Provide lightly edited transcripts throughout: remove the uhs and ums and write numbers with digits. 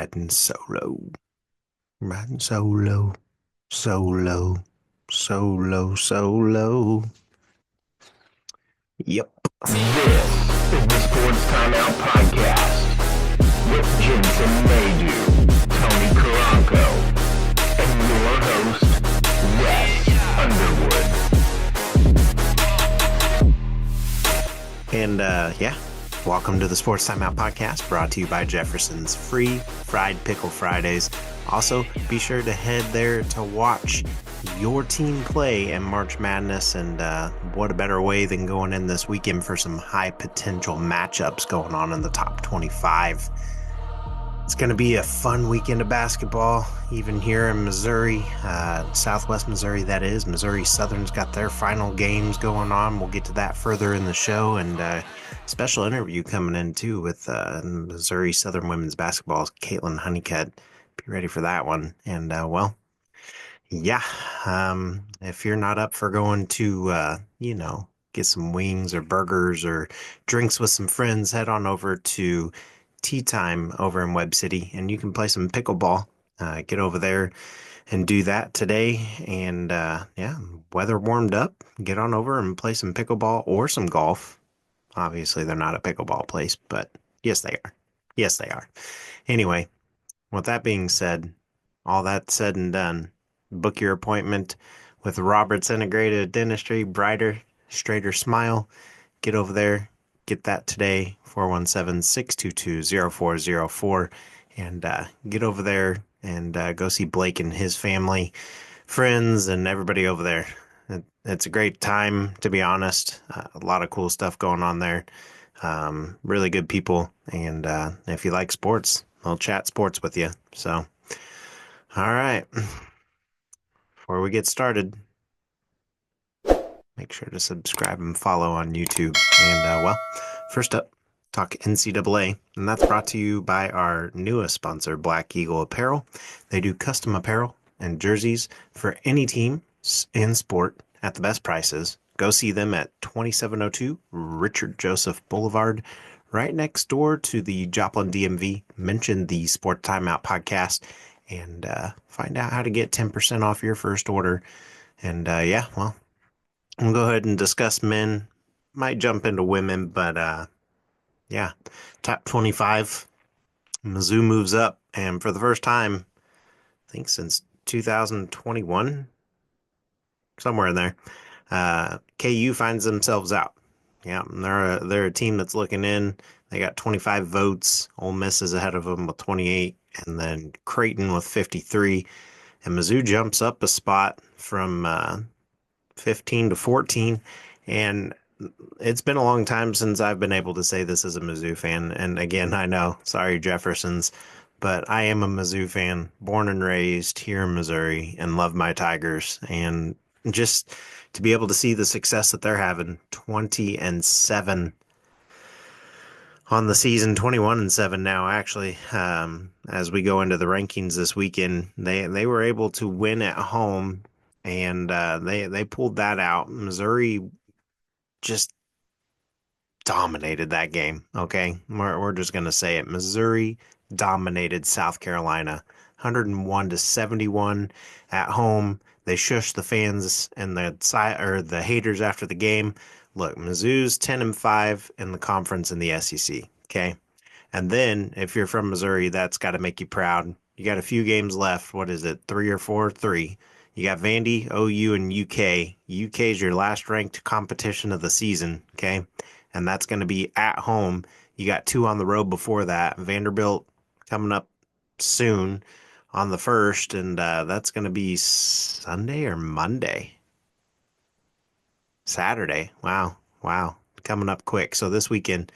Riding solo, riding solo, solo, solo, solo. Yep. This is the Sports Timeout Podcast with Jensen Maydew, Tony Caranco, and your host, Wes Underwood. And welcome to the Sports Timeout Podcast, brought to you by Jeffersons. Free fried pickle Fridays. Also, be sure to head there to watch your team play in March Madness, and what a better way than going in this weekend for some high potential matchups going on in the top 25. It's going to be a fun weekend of basketball, even here in Missouri, Southwest Missouri, that is. Missouri Southern's got their final games going on. We'll get to that further in the show, and special interview coming in, too, with Missouri Southern women's basketball's Kaitlin Hunnicutt. Be ready for that one. And, if you're not up for going to, get some wings or burgers or drinks with some friends, head on over to TeeTime over in Webb City, and you can play some pickleball. Get over there and do that today. And weather warmed up. Get on over and play some pickleball or some golf. Obviously, they're not a pickleball place, but yes, they are. Yes, they are. Anyway, with that being said, all that said and done, book your appointment with Robert's Integrative Dentistry, brighter, straighter smile. Get over there. Get that today, 417-622-0404, and get over there and go see Blake and his family, friends, and everybody over there. It's a great time, to be honest. A lot of cool stuff going on there. Really good people, and if you like sports, I'll chat sports with you. So, all right. Before we get started, make sure to subscribe and follow on YouTube. And, first up, talk NCAA, and that's brought to you by our newest sponsor, Black Eagle Apparel. They do custom apparel and jerseys for any team in sport at the best prices. Go see them at 2702 Richard Joseph Boulevard, right next door to the Joplin DMV. Mention the Sport Timeout Podcast and find out how to get 10% off your first order. And we'll go ahead and discuss men. Might jump into women, but top 25. Mizzou moves up, and for the first time, I think since 2021, somewhere in there, KU finds themselves out. Yeah, they're a team that's looking in. They got 25 votes. Ole Miss is ahead of them with 28, and then Creighton with 53. And Mizzou jumps up a spot from 15 to 14. And it's been a long time since I've been able to say this as a Mizzou fan. And again, I know, sorry, Jeffersons, but I am a Mizzou fan, born and raised here in Missouri, and love my Tigers. And just to be able to see the success that they're having, 20-7 on the season, 21-7 now, actually. As we go into the rankings this weekend, they were able to win at home, and they pulled that out. Missouri just dominated that game. Okay, we're just gonna say it. Missouri dominated South Carolina, 101-71 at home. They shushed the fans and the haters after the game. Look, Mizzou's 10-5 in the conference in the SEC. Okay, and then if you're from Missouri, that's got to make you proud. You got a few games left. What is it? 3 or 4? 3. You got Vandy, OU, and UK. UK is your last ranked competition of the season, okay? And that's going to be at home. You got 2 on the road before that. Vanderbilt coming up soon on the 1st, and that's going to be Sunday or Monday? Saturday. Wow. Coming up quick. So this weekend,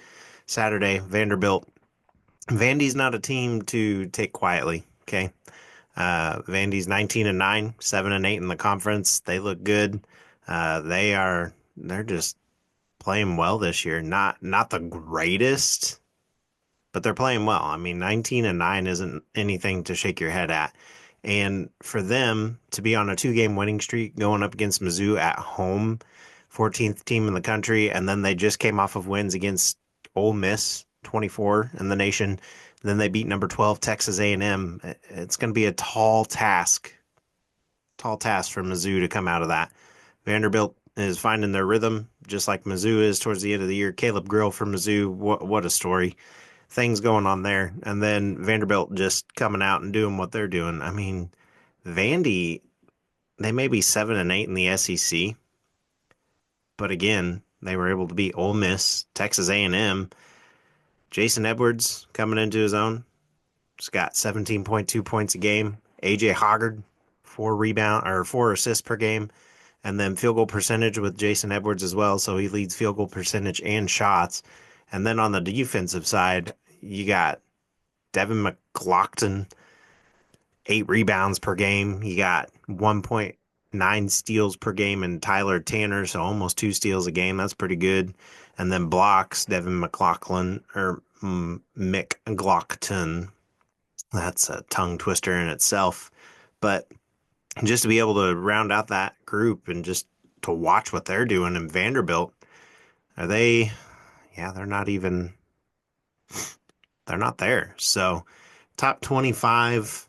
Saturday, Vanderbilt. Vandy's not a team to take quietly, okay? Vandy's 19-9, 7-8 in the conference. They look good. They're just playing well this year. Not the greatest, but they're playing well. I mean, 19-9 isn't anything to shake your head at. And for them to be on a 2-game winning streak going up against Mizzou at home, 14th team in the country, and then they just came off of wins against Ole Miss, 24 in the nation. then they beat number 12 Texas A&M. It's going to be a tall task for Mizzou to come out of that. Vanderbilt is finding their rhythm, just like Mizzou is towards the end of the year. Caleb Grill from Mizzou, what a story. Things going on there. And then Vanderbilt just coming out and doing what they're doing. I mean, Vandy, they may be 7-8 in the SEC, but again, they were able to beat Ole Miss, Texas A&M. Jason Edwards coming into his own. He's got 17.2 points a game. AJ Hoggard, 4 assists per game. And then field goal percentage with Jason Edwards as well. So he leads field goal percentage and shots. And then on the defensive side, you got Devin McLaughlin, 8 rebounds per game. You got 1.9 steals per game in Tyler Tanner, so almost 2 steals a game. That's pretty good. And then blocks, Devin McLaughlin, or McLaughlin. That's a tongue twister in itself. But just to be able to round out that group and just to watch what they're doing in Vanderbilt, they're not even, they're not there. So top 25,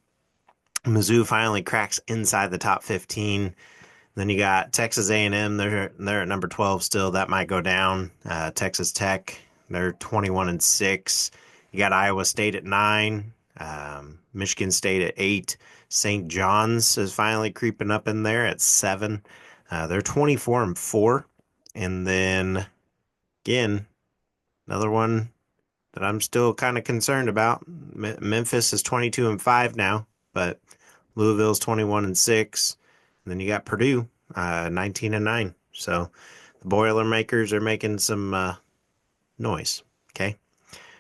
Mizzou finally cracks inside the top 15. Then you got Texas A&M. They're at number 12 still. That might go down. Texas Tech, they're 21-6. You got Iowa State at 9. Michigan State at 8. St. John's is finally creeping up in there at 7. They're 24-4. And then again, another one that I'm still kind of concerned about. Memphis is 22-5 now, but Louisville's 21-6. And then you got Purdue, 19-9. So the Boilermakers are making some noise. Okay.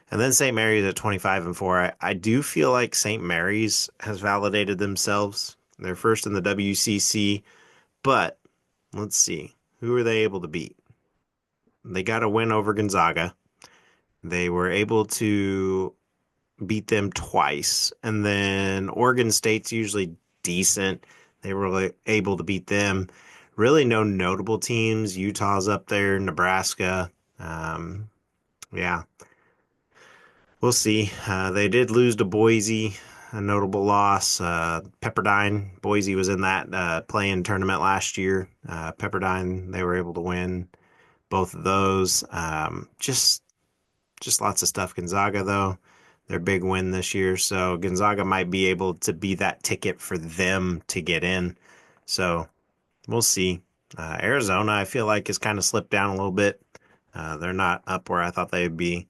And then St. Mary's at 25-4. I do feel like St. Mary's has validated themselves. They're first in the WCC, but let's see. Who are they able to beat? They got a win over Gonzaga. They were able to beat them twice. And then Oregon State's usually decent. They were able to beat them. Really no notable teams. Utah's up there, Nebraska. Yeah. We'll see. They did lose to Boise, a notable loss. Pepperdine, Boise was in that play-in tournament last year. Pepperdine, they were able to win both of those. Just lots of stuff. Gonzaga, though, their big win this year. So Gonzaga might be able to be that ticket for them to get in. So we'll see. Arizona, I feel like, has kind of slipped down a little bit. They're not up where I thought they would be.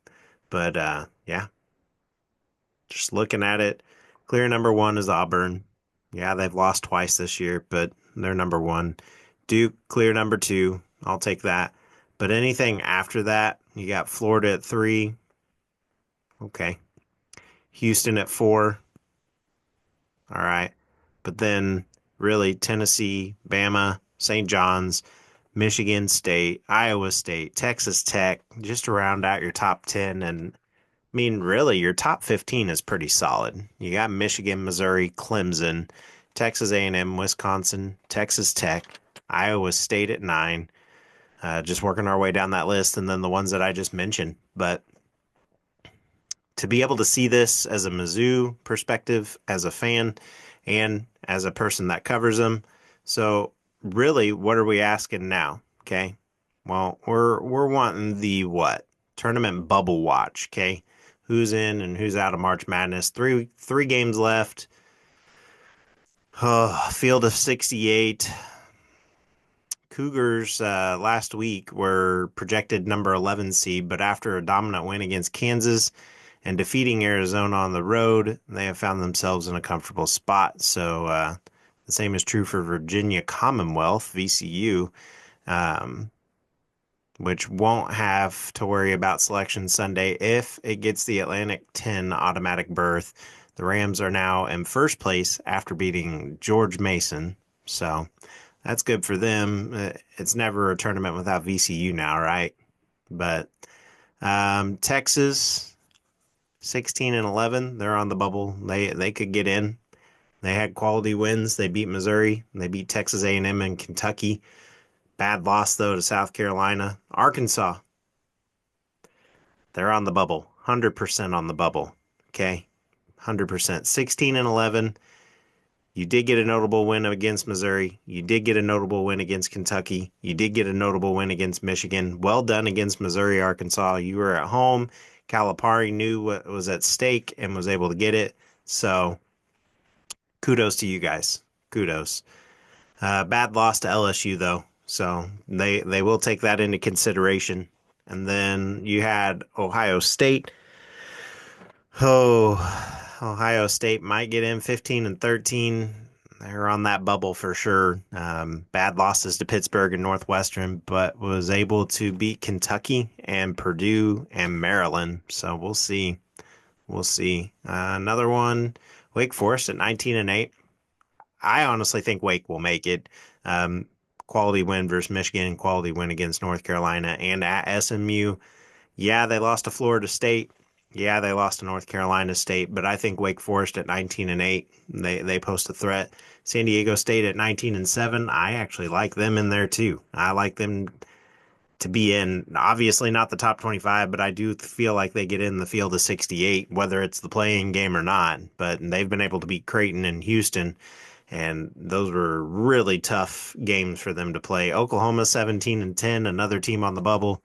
But, yeah, just looking at it, clear number 1 is Auburn. Yeah, they've lost twice this year, but they're number 1. Duke, clear number 2. I'll take that. But anything after that, you got Florida at 3. Okay. Houston at 4. All right. But then really Tennessee, Bama, St. John's, Michigan State, Iowa State, Texas Tech, just to round out your top 10. And I mean, really, your top 15 is pretty solid. You got Michigan, Missouri, Clemson, Texas A&M, Wisconsin, Texas Tech, Iowa State at 9. Just working our way down that list, and then the ones that I just mentioned. But to be able to see this as a Mizzou perspective, as a fan, and as a person that covers them, so really, what are we asking now? Okay, well, we're wanting the what? Tournament bubble watch. Okay, who's in and who's out of March Madness? Three games left. Field of 68. Cougars last week were projected number 11 seed, but after a dominant win against Kansas and defeating Arizona on the road, they have found themselves in a comfortable spot. So the same is true for Virginia Commonwealth, VCU, which won't have to worry about Selection Sunday if it gets the Atlantic 10 automatic berth. The Rams are now in first place after beating George Mason. So that's good for them. It's never a tournament without VCU now, right? But Texas, 16-11, they're on the bubble. They could get in. They had quality wins. They beat Missouri. They beat Texas A&M and Kentucky. Bad loss, though, to South Carolina. Arkansas, they're on the bubble, 100% on the bubble. Okay. 100%. 16-11. You did get a notable win against Missouri. You did get a notable win against Kentucky. You did get a notable win against Michigan. Well done against Missouri, Arkansas. You were at home. Calipari knew what was at stake and was able to get it. So kudos to you guys. Kudos. Bad loss to LSU though. So they will take that into consideration. And then you had Ohio State. Oh, Ohio State might get in 15-13. They're on that bubble for sure. Bad losses to Pittsburgh and Northwestern, but was able to beat Kentucky and Purdue and Maryland. So we'll see. We'll see. Another one, Wake Forest at 19-8. I honestly think Wake will make it. Um, Quality win versus Michigan, quality win against North Carolina and at SMU. Yeah, they lost to Florida State. Yeah, they lost to North Carolina State, but I think Wake Forest at 19-8, they pose a threat. San Diego State at 19-7, I actually like them in there too. I like them to be in, obviously not the top 25, but I do feel like they get in the field of 68, whether it's the playing game or not. But they've been able to beat Creighton and Houston, and those were really tough games for them to play. Oklahoma 17-10, another team on the bubble.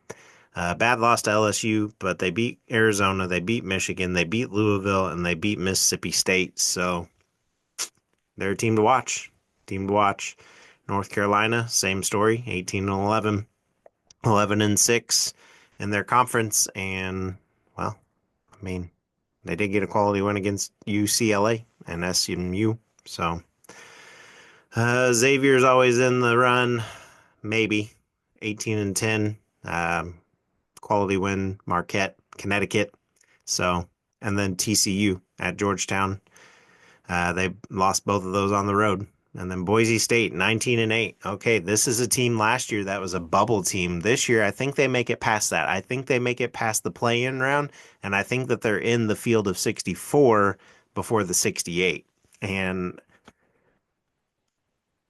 Bad loss to LSU, but they beat Arizona, they beat Michigan, they beat Louisville, and they beat Mississippi State. So they're a team to watch. Team to watch. North Carolina, same story, 18-11, 11-6 in their conference, and well, I mean, they did get a quality win against UCLA and SMU. So Xavier's always in the run, maybe 18-10. Quality win, Marquette, Connecticut. So, and then TCU at Georgetown. They lost both of those on the road. And then Boise State, 19-8. Okay, this is a team last year that was a bubble team. This year, I think they make it past that. I think they make it past the play-in round, and I think that they're in the field of 64 before the 68. And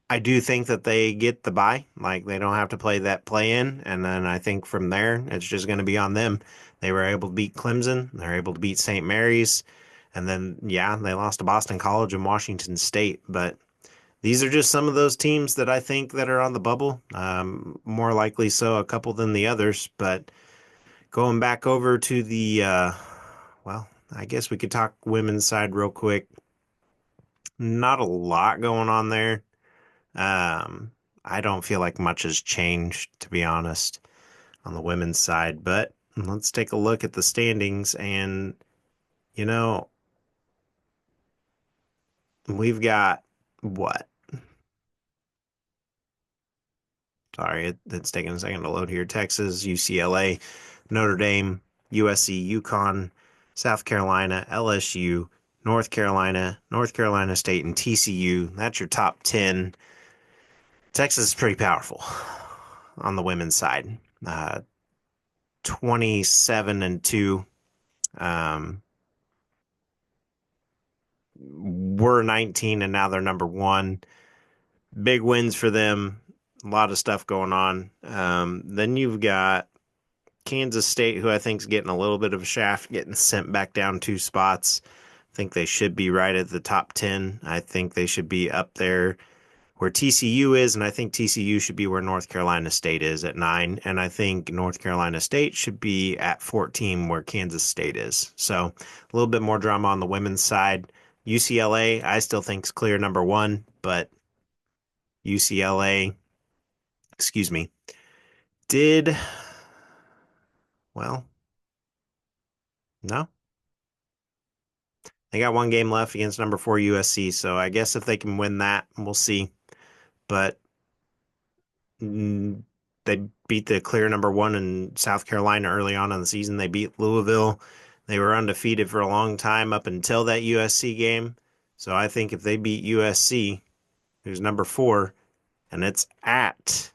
I do think that they get the bye. Like they don't have to play that play in. And then I think from there, it's just going to be on them. They were able to beat Clemson. They're able to beat St. Mary's. And then, yeah, they lost to Boston College and Washington State. But these are just some of those teams that I think that are on the bubble. More likely so a couple than the others. But going back over to the, well, I guess we could talk women's side real quick. Not a lot going on there. I don't feel like much has changed, to be honest, on the women's side. But let's take a look at the standings. And, you know, we've got what? Sorry, it's taking a second to load here. Texas, UCLA, Notre Dame, USC, UConn, South Carolina, LSU, North Carolina, North Carolina State, and TCU. That's your top 10. Texas is pretty powerful on the women's side. 27-2. Were 19 and now they're number one. Big wins for them. A lot of stuff going on. Then you've got Kansas State, who I think is getting a little bit of a shaft, getting sent back down 2 spots. I think they should be right at the top 10. I think they should be up there where TCU is, and I think TCU should be where North Carolina State is at 9, and I think North Carolina State should be at 14 where Kansas State is. So a little bit more drama on the women's side. UCLA, I still think is clear number 1, but UCLA, excuse me, did, well, no. They got 1 game left against number 4 USC, so I guess if they can win that, we'll see. But they beat the clear number 1 in South Carolina early on in the season. They beat Louisville. They were undefeated for a long time up until that USC game. So I think if they beat USC, who's number 4, and it's at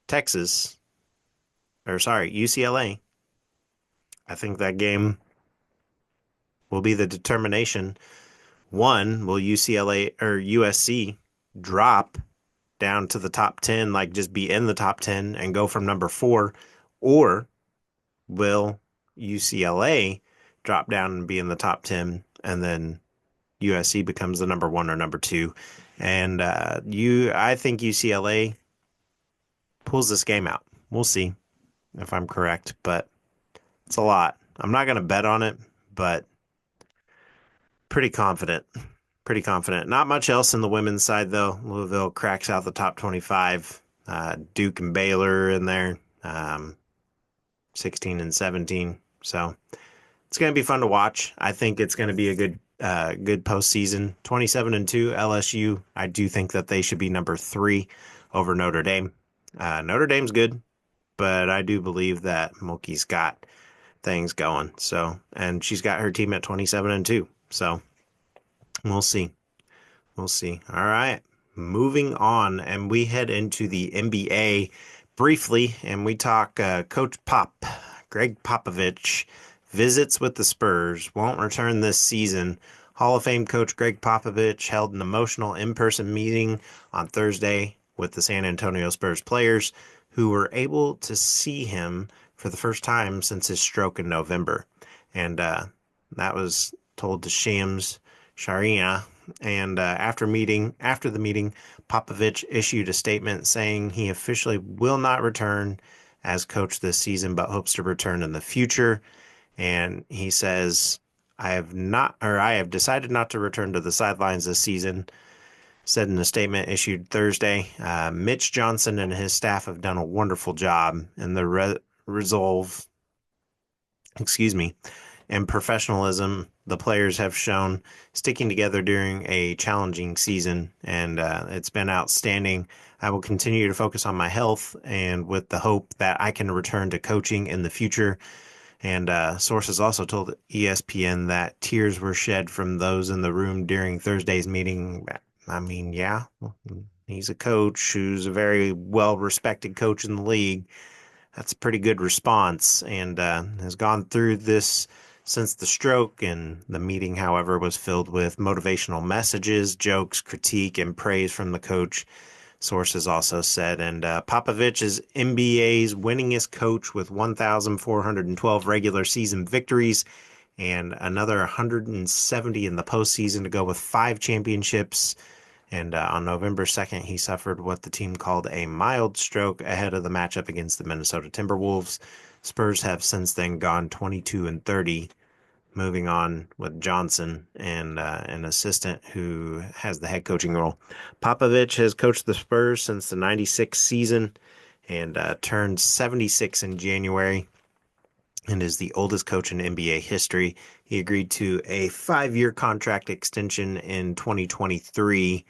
Texas, or sorry, UCLA, I think that game will be the determination. 1, will UCLA or USC drop down to the top 10, like just be in the top 10 and go from number 4, or will UCLA drop down and be in the top 10, and then USC becomes the number 1 or number 2. And I think UCLA pulls this game out. We'll see if I'm correct, but it's a lot. I'm not going to bet on it, but pretty confident. Pretty confident. Not much else in the women's side, though. Louisville cracks out the top 25. Duke and Baylor in there, 16 and 17. So it's going to be fun to watch. I think it's going to be a good postseason. 27-2 LSU. I do think that they should be number 3 over Notre Dame. Notre Dame's good, but I do believe that Mookie's got things going. So, and she's got her team at 27-2. So we'll see. We'll see. All right. Moving on, and we head into the NBA briefly, and we talk Coach Pop, Greg Popovich, visits with the Spurs, won't return this season. Hall of Fame coach Greg Popovich held an emotional in-person meeting on Thursday with the San Antonio Spurs players who were able to see him for the first time since his stroke in November. And that was told to Shams Charania. And after the meeting, Popovich issued a statement saying he officially will not return as coach this season, but hopes to return in the future. And he says, I have decided not to return to the sidelines this season, said in a statement issued Thursday. Mitch Johnson and his staff have done a wonderful job in the resolve, and professionalism the players have shown sticking together during a challenging season, and it's been outstanding. I will continue to focus on my health and with the hope that I can return to coaching in the future. And sources also told ESPN that tears were shed from those in the room during Thursday's meeting. I mean, yeah, he's a coach who's a very well-respected coach in the league. That's a pretty good response, and has gone through this since the stroke. And the meeting, however, was filled with motivational messages, jokes, critique, and praise from the coach, sources also said. And Popovich is NBA's winningest coach with 1,412 regular season victories and another 170 in the postseason to go with 5 championships. And on November 2nd, he suffered what the team called a mild stroke ahead of the matchup against the Minnesota Timberwolves. Spurs have since then gone 22-30, moving on with Johnson and an assistant who has the head coaching role. Popovich has coached the Spurs since the 96 season and turned 76 in January and is the oldest coach in NBA history. He agreed to a 5-year contract extension in 2023.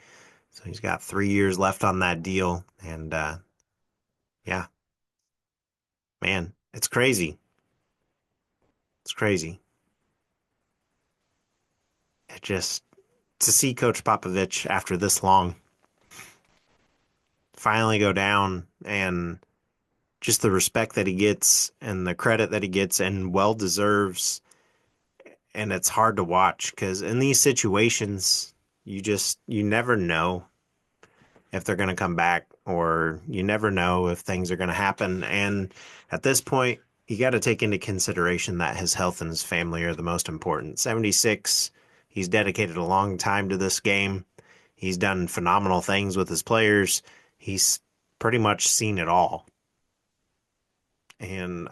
So he's got 3 years left on that deal. And yeah, man, it's crazy. It's crazy. To see Coach Popovich after this long finally go down, and just the respect that he gets and the credit that he gets and well deserves. And it's hard to watch because in these situations, you never know if they're going to come back, or you never know if things are going to happen. And at this point, you got to take into consideration that his health and his family are the most important. 76, he's dedicated a long time to this game. He's done phenomenal things with his players. He's pretty much seen it all. And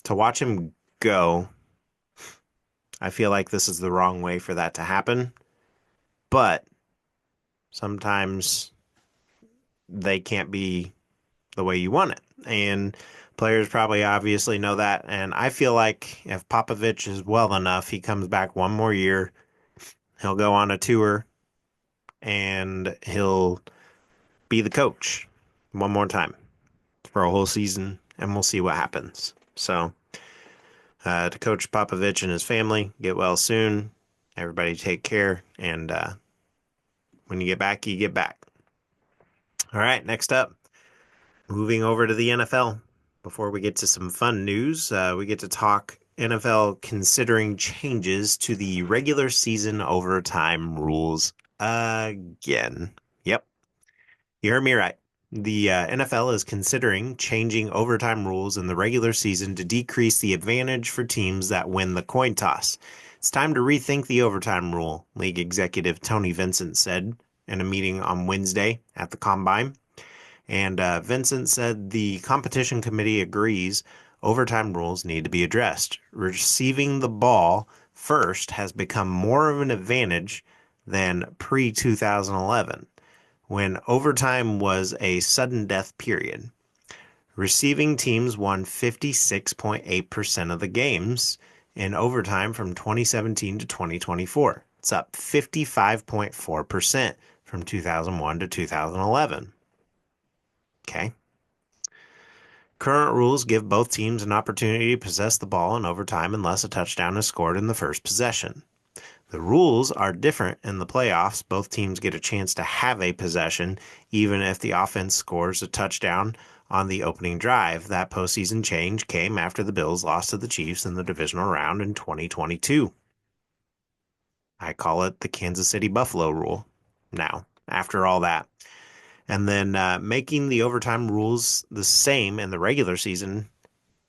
to watch him go, I feel like this is the wrong way for that to happen. But sometimes they can't be the way you want it. And players probably obviously know that. And I feel like if Popovich is well enough, he comes back one more year, he'll go on a tour, and he'll be the coach one more time for a whole season, and we'll see what happens. So to Coach Popovich and his family, get well soon. Everybody take care, and when you get back, you get back. All right, next up, moving over to the NFL. Before we get to some fun news, we get to talk NFL considering changes to the regular season overtime rules again. Yep, you heard me right. The NFL is considering changing overtime rules in the regular season to decrease the advantage for teams that win the coin toss. It's time to rethink the overtime rule, league executive Tony Vincent said in a meeting on Wednesday at the Combine. And Vincent said the competition committee agrees overtime rules need to be addressed. Receiving the ball first has become more of an advantage than pre 2011 when overtime was a sudden death period. Receiving teams won 56.8% of the games in overtime from 2017 to 2024. It's up 55.4% from 2001 to 2011. Okay. Current rules give both teams an opportunity to possess the ball in overtime unless a touchdown is scored in the first possession. The rules are different in the playoffs. Both teams get a chance to have a possession, even if the offense scores a touchdown on the opening drive. That postseason change came after the Bills lost to the Chiefs in the divisional round in 2022. I call it the Kansas City Buffalo rule now, after all that. And then making the overtime rules the same in the regular season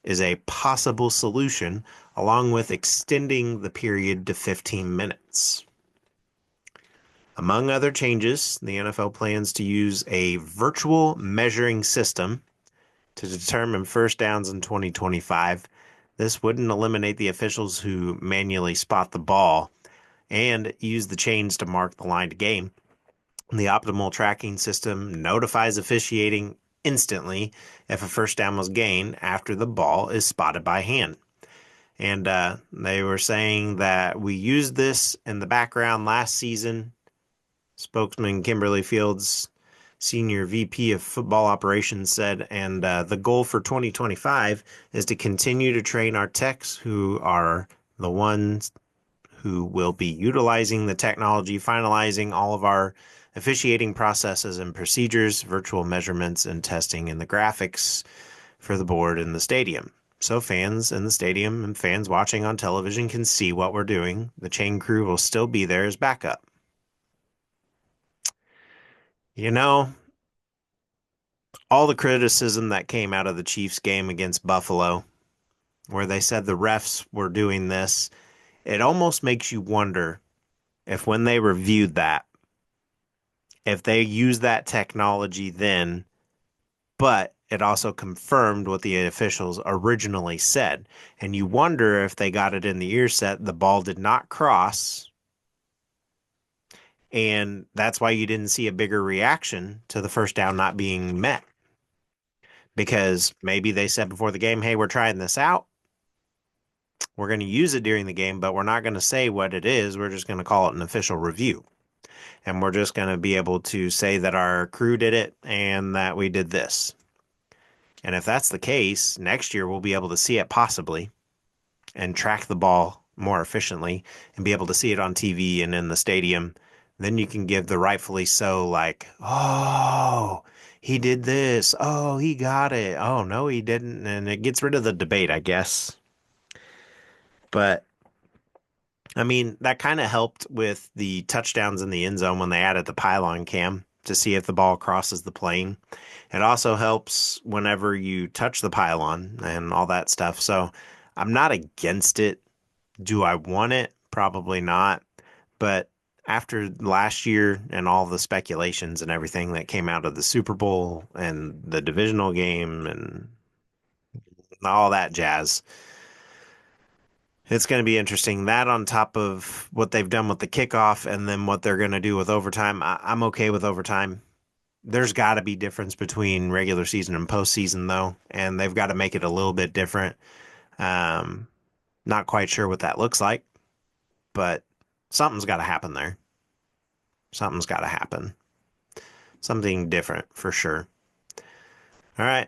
is a possible solution, along with extending the period to 15 minutes. Among other changes, the NFL plans to use a virtual measuring system to determine first downs in 2025. This wouldn't eliminate the officials who manually spot the ball and use the chains to mark the line to game. The optimal tracking system notifies officiating instantly if a first down was gained after the ball is spotted by hand. And they were saying that we used this in the background last season. Spokesman Kimberly Fields, Senior VP of Football Operations, said, and the goal for 2025 is to continue to train our techs who are the ones who will be utilizing the technology, finalizing all of our officiating processes and procedures, virtual measurements, and testing in the graphics for the board in the stadium. So fans in the stadium and fans watching on television can see what we're doing. The chain crew will still be there as backup. You know, all the criticism that came out of the Chiefs game against Buffalo, where they said the refs were doing this, it almost makes you wonder if when they reviewed that, if they used that technology then, but it also confirmed what the officials originally said. And you wonder if they got it in the ear set, the ball did not cross. And that's why you didn't see a bigger reaction to the first down not being met. Because maybe they said before the game, hey, we're trying this out. We're going to use it during the game, but we're not going to say what it is. We're just going to call it an official review. And we're just going to be able to say that our crew did it and that we did this. And if that's the case, next year we'll be able to see it possibly and track the ball more efficiently and be able to see it on TV and in the stadium. Then you can give the rightfully so, like, oh, he did this. Oh, he got it. Oh, no, he didn't. And it gets rid of the debate, I guess. But I mean, that kind of helped with the touchdowns in the end zone when they added the pylon cam to see if the ball crosses the plane. It also helps whenever you touch the pylon and all that stuff. So I'm not against it. Do I want it? Probably not. But after last year and all the speculations and everything that came out of the Super Bowl and the divisional game and all that jazz, it's going to be interesting. That on top of what they've done with the kickoff and then what they're going to do with overtime. I'm okay with overtime. There's got to be difference between regular season and postseason, though, and they've got to make it a little bit different. Not quite sure what that looks like, but something's got to happen there. Something's got to happen. Something different for sure. All right.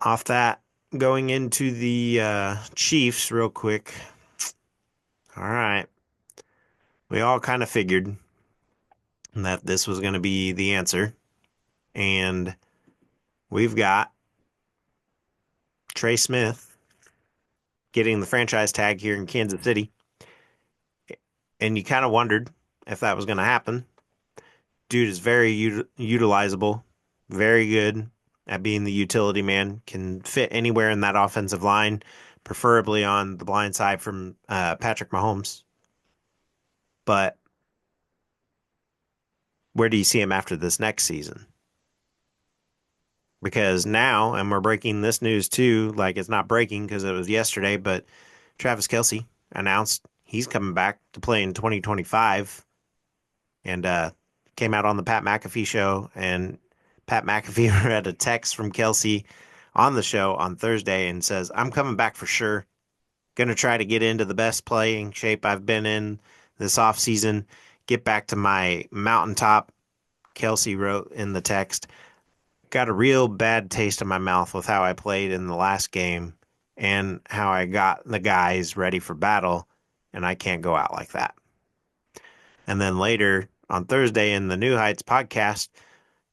Off that, going into the Chiefs real quick. All right. We all kind of figured that this was going to be the answer. And we've got Trey Smith getting the franchise tag here in Kansas City. And you kind of wondered if that was going to happen. Dude is very utilizable, Very good at being the utility man. Can fit anywhere in that offensive line, preferably on the blind side from Patrick Mahomes. But where do you see him after this next season? Because now, and we're breaking this news too, like it's not breaking because it was yesterday, but Travis Kelce announced he's coming back to play in 2025 and came out on the Pat McAfee show. And Pat McAfee read a text from Kelce on the show on Thursday and says, I'm coming back for sure. Going to try to get into the best playing shape I've been in this offseason, get back to my mountaintop. Kelce wrote in the text, got a real bad taste in my mouth with how I played in the last game and how I got the guys ready for battle, and I can't go out like that. And then later on Thursday in the New Heights podcast,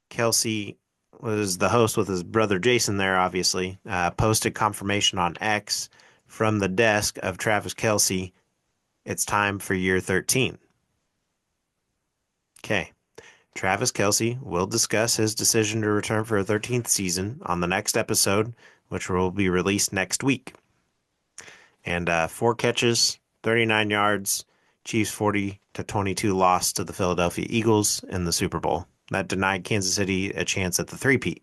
Kelce was the host with his brother Jason there, obviously, posted confirmation on X from the desk of Travis Kelce. It's time for year 13. Okay. Travis Kelce will discuss his decision to return for a 13th season on the next episode, which will be released next week. And 4 catches, 39 yards, Chiefs 40-22 loss to the Philadelphia Eagles in the Super Bowl. That denied Kansas City a chance at the three-peat.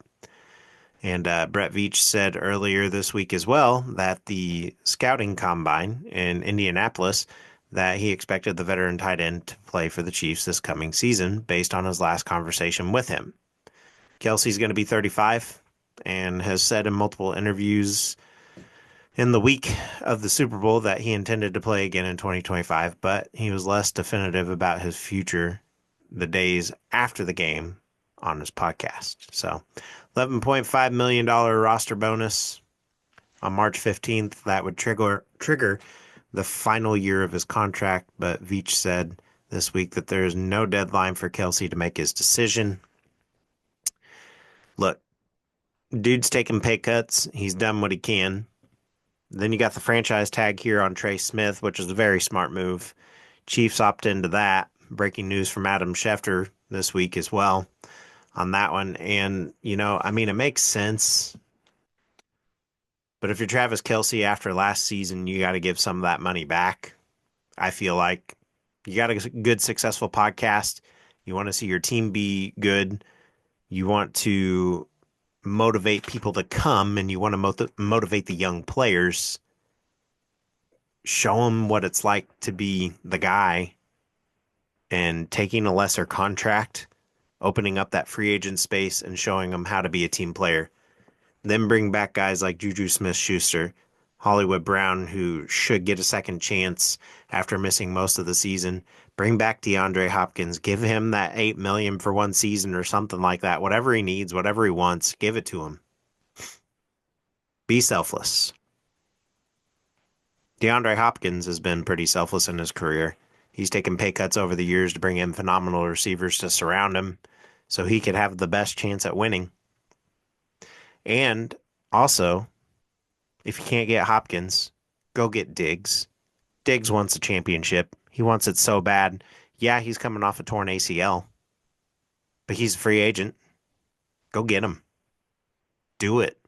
And Brett Veach said earlier this week as well that the scouting combine in Indianapolis that he expected the veteran tight end to play for the Chiefs this coming season based on his last conversation with him. Kelce's going to be 35 and has said in multiple interviews in the week of the Super Bowl that he intended to play again in 2025, but he was less definitive about his future the days after the game on his podcast. So $11.5 million roster bonus on March 15th. That would trigger the final year of his contract, but Veach said this week that there is no deadline for Kelce to make his decision. Look, dude's taking pay cuts. He's done what he can. Then you got the franchise tag here on Trey Smith, which is a very smart move. Chiefs opt into that. Breaking news from Adam Schefter this week as well on that one. And, it makes sense. But if you're Travis Kelce after last season, you got to give some of that money back. I feel like you got a good, successful podcast. You want to see your team be good. You want to motivate people to come, and you want to motivate the young players. Show them what it's like to be the guy and taking a lesser contract, opening up that free agent space and showing them how to be a team player. Then bring back guys like Juju Smith-Schuster, Hollywood Brown, who should get a second chance after missing most of the season. Bring back DeAndre Hopkins. Give him that $8 million for one season or something like that. Whatever he needs, whatever he wants, give it to him. Be selfless. DeAndre Hopkins has been pretty selfless in his career. He's taken pay cuts over the years to bring in phenomenal receivers to surround him so he could have the best chance at winning. And also, if you can't get Hopkins, go get Diggs. Diggs wants a championship. He wants it so bad. Yeah, he's coming off a torn ACL, but he's a free agent. Go get him. Do it.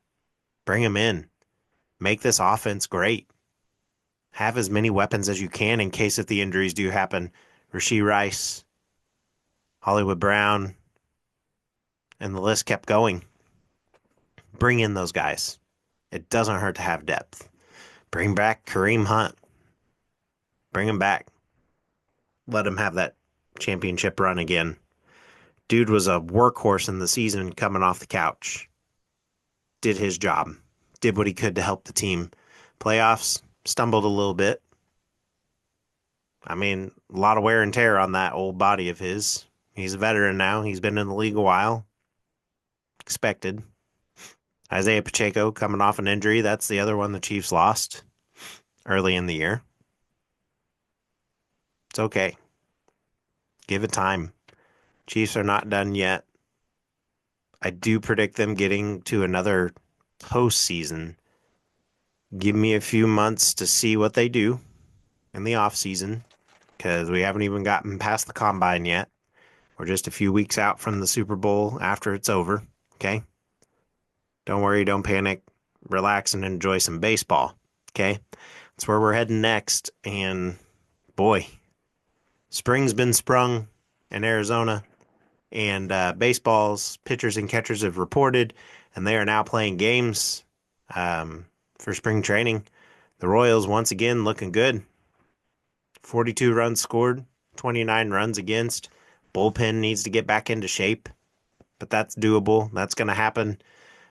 Bring him in. Make this offense great. Have as many weapons as you can in case if the injuries do happen. Rashee Rice, Hollywood Brown, and the list kept going. Bring in those guys. It doesn't hurt to have depth. Bring back Kareem Hunt. Bring him back. Let him have that championship run again. Dude was a workhorse in the season coming off the couch. Did his job. Did what he could to help the team. Playoffs, stumbled a little bit. A lot of wear and tear on that old body of his. He's a veteran now. He's been in the league a while. Expected. Isaiah Pacheco coming off an injury. That's the other one the Chiefs lost early in the year. It's okay. Give it time. Chiefs are not done yet. I do predict them getting to another postseason. Give me a few months to see what they do in the offseason because we haven't even gotten past the combine yet. We're just a few weeks out from the Super Bowl after it's over. Okay. Don't worry, don't panic. Relax and enjoy some baseball. Okay. That's where we're heading next. And boy, spring's been sprung in Arizona, and baseball's pitchers and catchers have reported, and they are now playing games for spring training. The Royals once again looking good. 42 runs scored, 29 runs against. Bullpen needs to get back into shape, but that's doable. That's going to happen.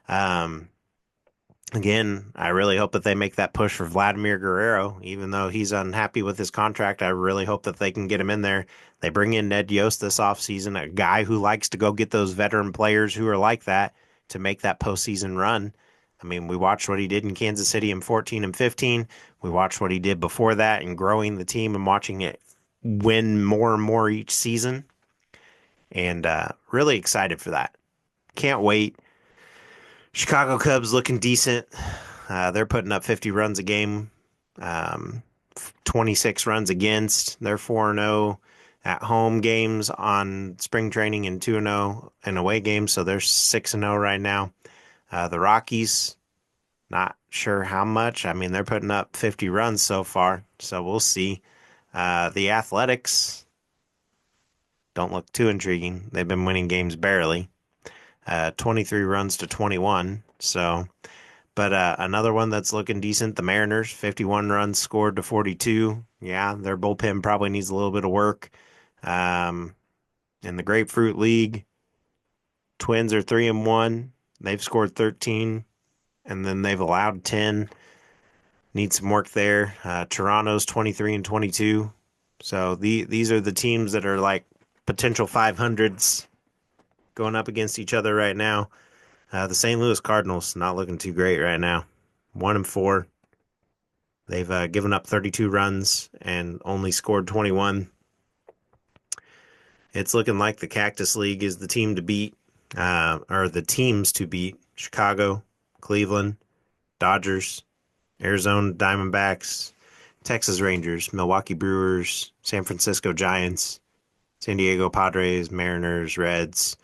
Um, Again, I really hope that they make that push for Vladimir Guerrero, even though he's unhappy with his contract. I really hope that they can get him in there. They bring in Ned Yost this offseason, a guy who likes to go get those veteran players who are like that to make that postseason run. I mean, we watched what he did in Kansas City in 14 and 15. We watched what he did before that in growing the team and watching it win more and more each season. And really excited for that. Can't wait. Chicago Cubs looking decent. They're putting up 50 runs a game, um, 26 runs against. They're 4-0 at home games on spring training and 2-0 in away games, so they're 6-0 right now. The Rockies, not sure how much. I mean, they're putting up 50 runs so far, so we'll see. The Athletics don't look too intriguing. They've been winning games barely. 23 runs to 21, so... But another one that's looking decent, the Mariners, 51 runs scored to 42. Yeah, their bullpen probably needs a little bit of work. In the Grapefruit League, Twins are 3-1. They've scored 13, and then they've allowed 10. Need some work there. Toronto's 23 and 22. So these are the teams that are like potential 500s going up against each other right now. The St. Louis Cardinals not looking too great right now. 1-4. They've given up 32 runs and only scored 21. It's looking like the Cactus League is the team to beat, or the teams to beat. Chicago, Cleveland, Dodgers, Arizona Diamondbacks, Texas Rangers, Milwaukee Brewers, San Francisco Giants, San Diego Padres, Mariners, Reds,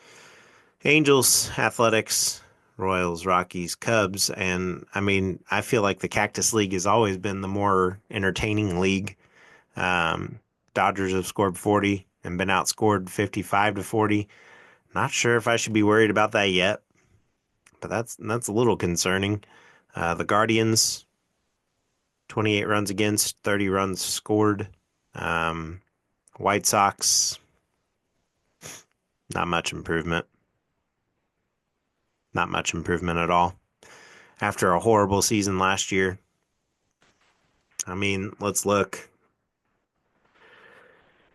Angels, Athletics, Royals, Rockies, Cubs, and I mean, I feel like the Cactus League has always been the more entertaining league. Um, Dodgers have scored 40 and been outscored 55 to 40. Not sure if I should be worried about that yet, but that's a little concerning. The Guardians, 28 runs against, 30 runs scored. White Sox, not much improvement. Not much improvement at all. After a horrible season last year. I mean, let's look.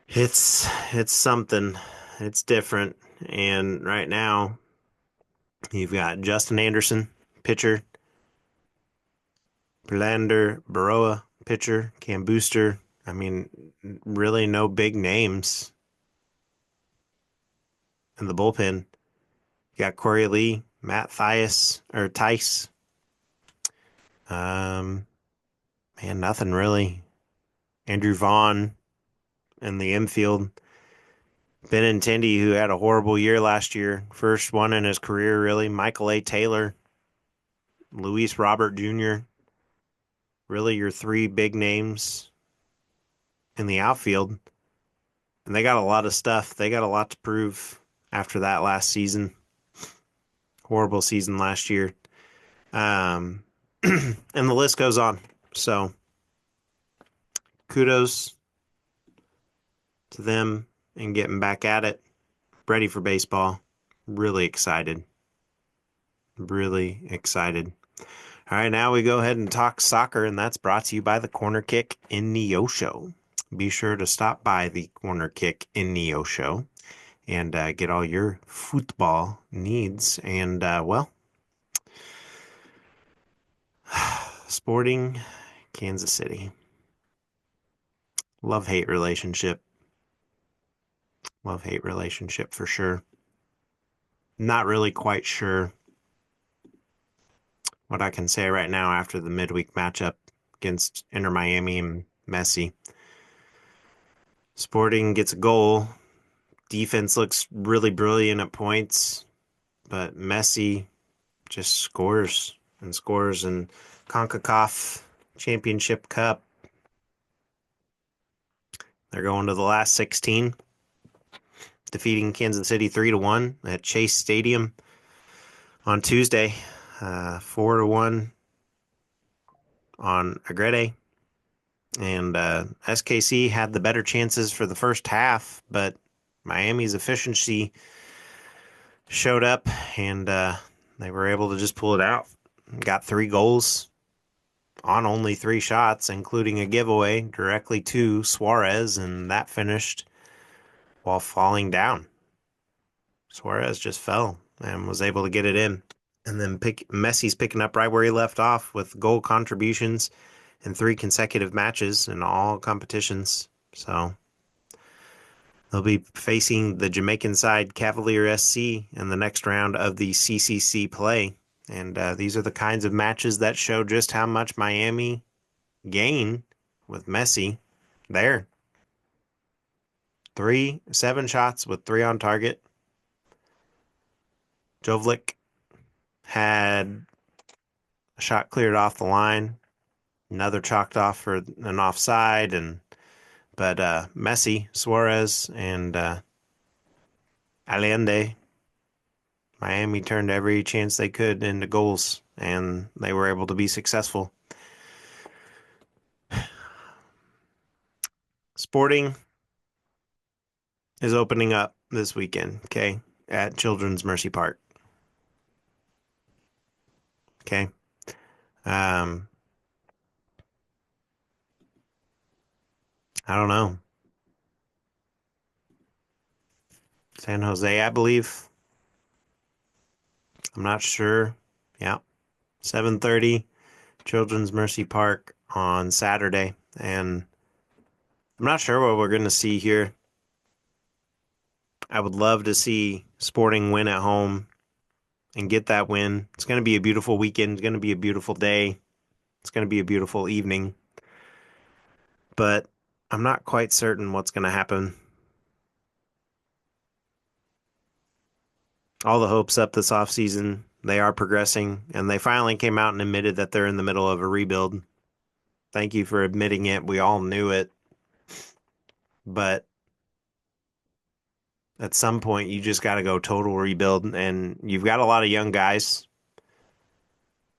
It's something. It's different. And right now, you've got Justin Anderson, pitcher, Blander Baroa, pitcher, Cam Booster. I mean, really no big names in the bullpen. You got Corey Lee, Matt Tice. Man, nothing really. Andrew Vaughn in the infield. Benintendi, who had a horrible year last year. First one in his career, really. Michael A. Taylor. Luis Robert Jr. Really your three big names in the outfield. And they got a lot of stuff. They got a lot to prove after that last season. Horrible season last year. And the list goes on. So kudos to them and getting back at it. Ready for baseball. Really excited. Really excited. All right, now we go ahead and talk soccer, and that's brought to you by the Corner Kick in Neosho. Be sure to stop by the Corner Kick in Neosho and get all your football needs. And, well, Sporting Kansas City. Love-hate relationship. Love-hate relationship for sure. Not really quite sure what I can say right now after the midweek matchup against Inter Miami and Messi. Sporting gets a goal. Defense looks really brilliant at points. but Messi just scores and scores in Concaccaf Championship Cup. They're going to the last 16, defeating Kansas City 3-1 at Chase Stadium on Tuesday, 4-1 on Agrede. And SKC had the better chances for the first half, but Miami's efficiency showed up, and they were able to just pull it out. Got 3 goals on only 3 shots, including a giveaway directly to Suarez, and that finished while falling down. Suarez just fell and was able to get it in. And then Messi's picking up right where he left off with goal contributions in 3 consecutive matches in all competitions. So they'll be facing the Jamaican side Cavalier SC in the next round of the CCC play. And these are the kinds of matches that show just how much Miami gain with Messi there. 7 shots with 3 on target. Jovic had a shot cleared off the line, another chalked off for an offside, but Messi, Suarez, and Allende, Miami turned every chance they could into goals, and they were able to be successful. Sporting is opening up this weekend, okay, at Children's Mercy Park. Okay. I don't know. San Jose, I believe. I'm not sure. Yeah. 7:30, Children's Mercy Park on Saturday. And I'm not sure what we're going to see here. I would love to see Sporting win at home and get that win. It's going to be a beautiful weekend. It's going to be a beautiful day. It's going to be a beautiful evening. But I'm not quite certain what's going to happen. All the hopes up this offseason. They are progressing, and they finally came out and admitted that they're in the middle of a rebuild. Thank you for admitting it. We all knew it. But at some point, you just got to go total rebuild, and you've got a lot of young guys.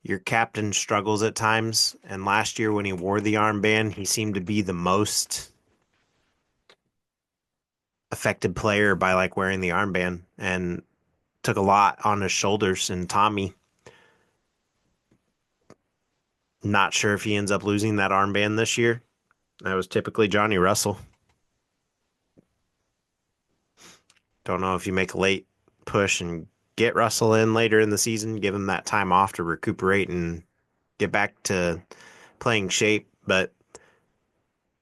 Your captain struggles at times, and last year when he wore the armband, he seemed to be the most affected player by wearing the armband, and took a lot on his shoulders. And Tommy, not sure if he ends up losing that armband this year. That was typically Johnny Russell. Don't know if you make a late push and get Russell in later in the season, give him that time off to recuperate and get back to playing shape. But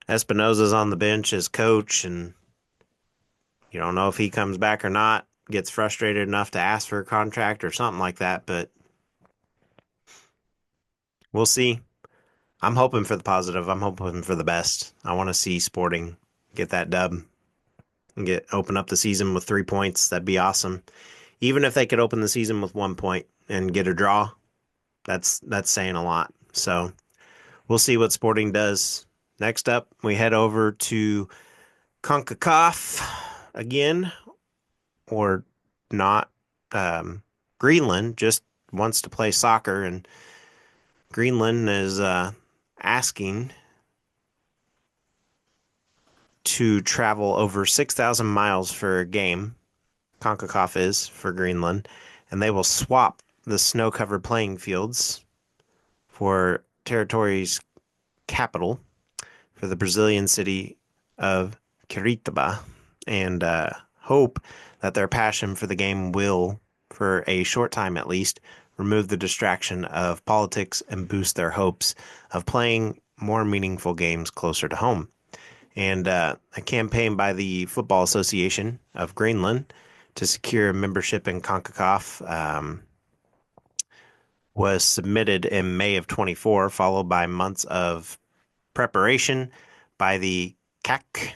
Espinoza's on the bench as coach, and you don't know if he comes back or not, gets frustrated enough to ask for a contract or something like that. But we'll see. I'm hoping for the positive. I'm hoping for the best. I want to see Sporting get that dub and open up the season with 3 points. That'd be awesome. Even if they could open the season with 1 point and get a draw, that's saying a lot. So we'll see what Sporting does. Next up, we head over to Concaccaf again, or not. Greenland just wants to play soccer, and Greenland is asking to travel over 6,000 miles for a game. Concaccaf is for Greenland, and they will swap the snow-covered playing fields for territory's capital for the Brazilian city of Curitiba, and hope that their passion for the game will, for a short time at least, remove the distraction of politics and boost their hopes of playing more meaningful games closer to home. And a campaign by the Football Association of Greenland to secure membership in CONCACAF was submitted in May of 24, followed by months of preparation by the CAC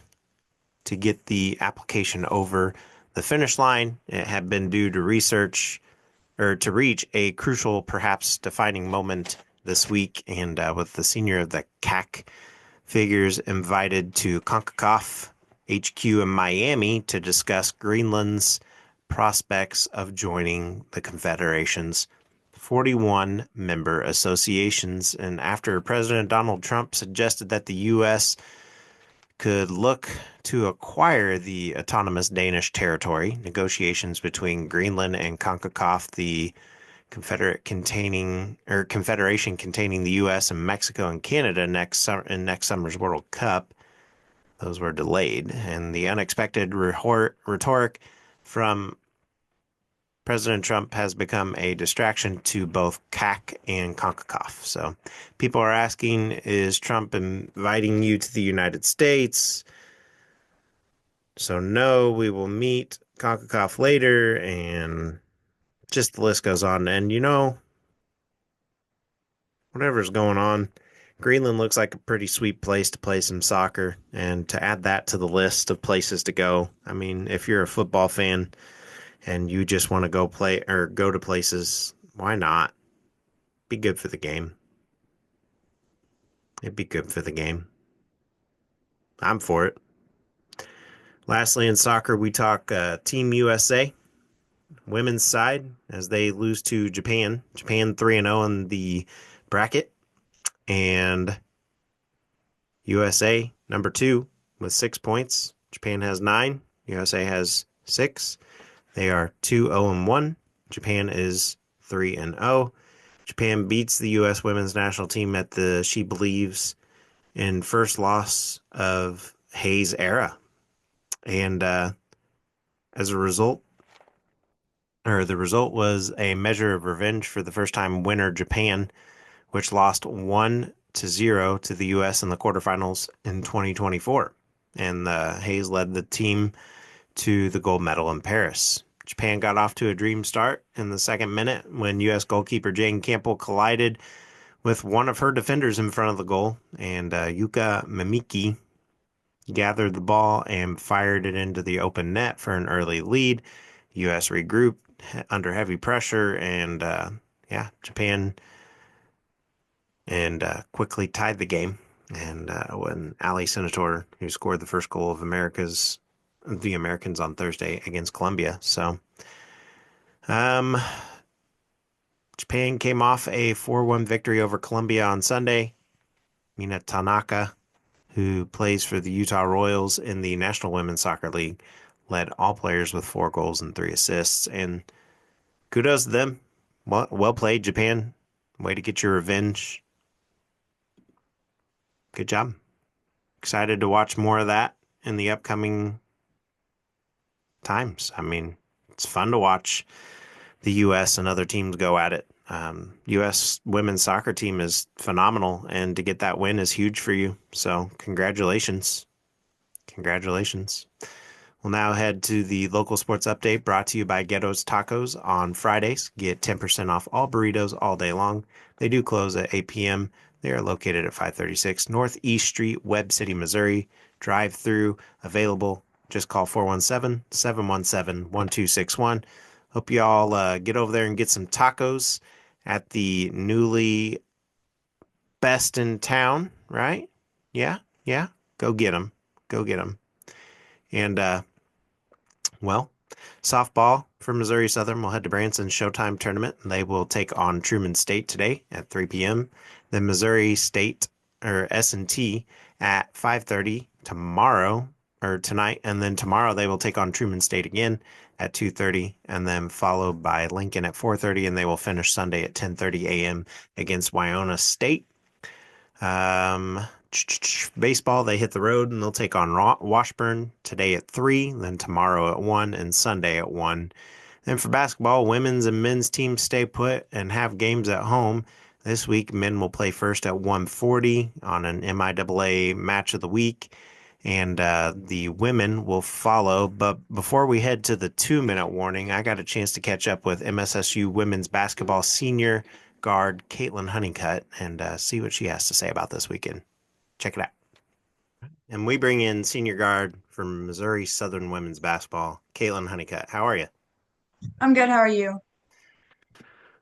to get the application over the finish line. It had been due to research or to reach a crucial, perhaps defining moment this week. And with the senior of the CAC figures invited to Concaccaf HQ in Miami to discuss Greenland's prospects of joining the Confederation's 41 member associations. And after President Donald Trump suggested that the U.S. could look to acquire the autonomous Danish territory, negotiations between Greenland and Concaccaf, the confederation containing the U.S. and Mexico and Canada in next summer's World Cup, those were delayed, and the unexpected rhetoric from President Trump has become a distraction to both CAC and CONCACAF. So people are asking, is Trump inviting you to the United States? So no, we will meet CONCACAF later, and just the list goes on. And whatever's going on, Greenland looks like a pretty sweet place to play some soccer. And to add that to the list of places to go, I mean, if you're a football fan and you just want to go play or go to places, why not? Be good for the game. It'd be good for the game. I'm for it. Lastly, in soccer, we talk Team USA, women's side, as they lose to Japan. Japan 3-0 in the bracket. And USA, number 2, with 6 points. Japan has 9. USA has 6. They are 2-0-1. Japan is 3-0. Japan beats the U.S. women's national team at the She Believes in first loss of Hayes' era. And as a result, the result was a measure of revenge for the first time winner Japan, which lost 1-0 to the U.S. in the quarterfinals in 2024. And Hayes led the team to the gold medal in Paris. Japan got off to a dream start in the second minute when U.S. goalkeeper Jane Campbell collided with one of her defenders in front of the goal, and Yuka Mimiki gathered the ball and fired it into the open net for an early lead. U.S. regrouped under heavy pressure, and Japan quickly tied the game. And when Ali Senator, who scored the first goal of the Americans on Thursday against Colombia. So, Japan came off a 4-1 victory over Colombia on Sunday. Mina Tanaka, who plays for the Utah Royals in the National Women's Soccer League, led all players with 4 goals and 3 assists. And kudos to them. Well played, Japan. Way to get your revenge. Good job. Excited to watch more of that in the upcoming times. I mean, it's fun to watch the U.S. and other teams go at it. U.S. women's soccer team is phenomenal, and to get that win is huge for you. So congratulations. Congratulations. We'll now head to the local sports update brought to you by Ghetto Tacos on Fridays. Get 10% off all burritos all day long. They do close at 8 p.m. They are located at 536 Northeast Street, Webb City, Missouri. Drive-through available. Just call 417-717-1261. Hope you all get over there and get some tacos at the newly best in town, right? Yeah. Go get them. Go get them. And, softball for Missouri Southern will head to Branson's Showtime tournament. They will take on Truman State today at 3 p.m. Then Missouri State, or S&T, at 5:30 tonight. And then tomorrow they will take on Truman State again at 2:30, and then followed by Lincoln at 4:30, and they will finish Sunday at 10:30 a.m. against Wayona State. Baseball, they hit the road and they'll take on Washburn today at 3, then tomorrow at 1, and Sunday at 1. Then for basketball, women's and men's teams stay put and have games at home. This week, men will play first at 1:40 on an MIAA match of the week, and the women will follow. But before we head to the 2-minute warning, I got a chance to catch up with MSSU women's basketball senior guard Kaitlin Hunnicutt and see what she has to say about this weekend. Check it out. And we bring in senior guard from Missouri Southern women's basketball, Kaitlin Hunnicutt. How are you? I'm good. How are you?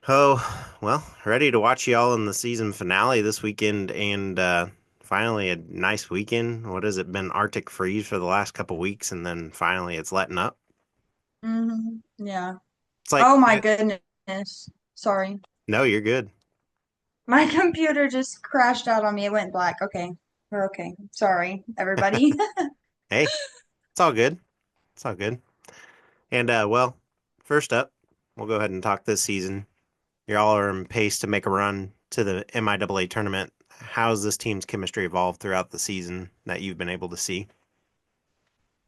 Oh, well, ready to watch y'all in the season finale this weekend and finally a nice weekend. What has it been? Arctic freeze for the last couple weeks and then finally it's letting up. Yeah. It's like, Oh my goodness. Sorry. no, you're good. My computer just crashed out on me. It went black. Okay. We're okay. Sorry, everybody. Hey, it's all good. It's all good. And well, first up, we'll go ahead and talk this season. Y'all are in pace to make a run to the MIAA tournament. How's this team's chemistry evolved throughout the season that you've been able to see?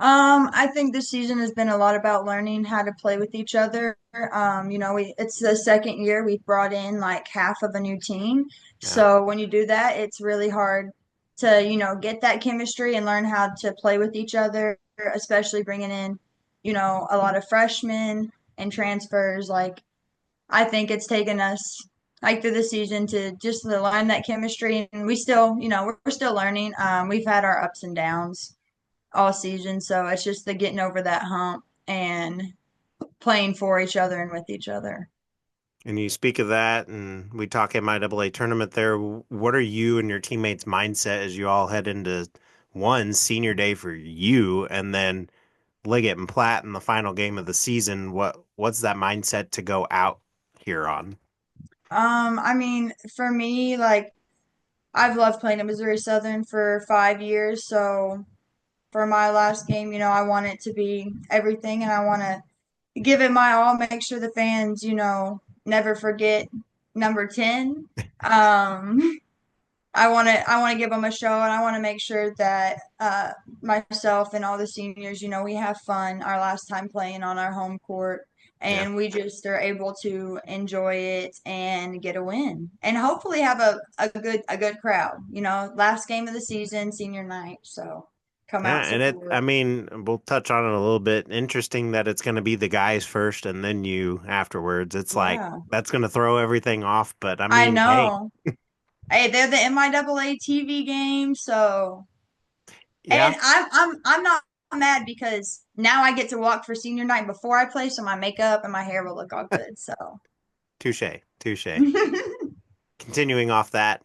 I think this season has been a lot about learning how to play with each other. It's the second year we've brought in like half of a new team. Yeah. So when you do that, it's really hard to, get that chemistry and learn how to play with each other, especially bringing in, a lot of freshmen and transfers. Like, I think it's taken us like through the season to just to learn that chemistry, and we still, we're still learning. We've had our ups and downs all season. So it's just the getting over that hump and playing for each other and with each other. And you speak of that, and we talk MIAA tournament there. What are you and your teammates' mindset as you all head into one senior day for you, and then Liggett and Platt in the final game of the season? What's that mindset to go out here on? I mean, for me, like I've loved playing at Missouri Southern for 5 years. So for my last game, I want it to be everything and I want to give it my all, make sure the fans, never forget number 10. Um, I want to give them a show, and I want to make sure that myself and all the seniors, we have fun our last time playing on our home court, Yeah. and we just are able to enjoy it and get a win, and hopefully have a good crowd. Last game of the season, senior night, so come Yeah, out and I support. mean, we'll touch on it a little bit. Interesting that it's going to be the guys first and then you afterwards. It's like Yeah, that's going to throw everything off, but I I mean, hey, know. Hey, they're the MIAA TV game, so. yeah, And I'm not mad because now I get to walk for senior night before I play, so my makeup and my hair will look all good. So touche, touche. Continuing off that,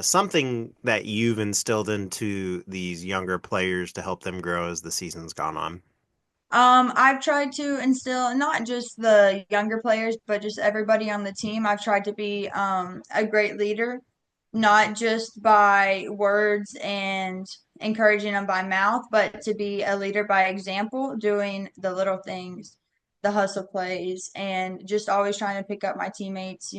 something that you've instilled into these younger players to help them grow as the season's gone on. I've tried to instill not just the younger players, but just everybody on the team. I've tried to be a great leader, not just by words and encouraging them by mouth, but to be a leader by example, doing the little things, the hustle plays, and just always trying to pick up my teammates,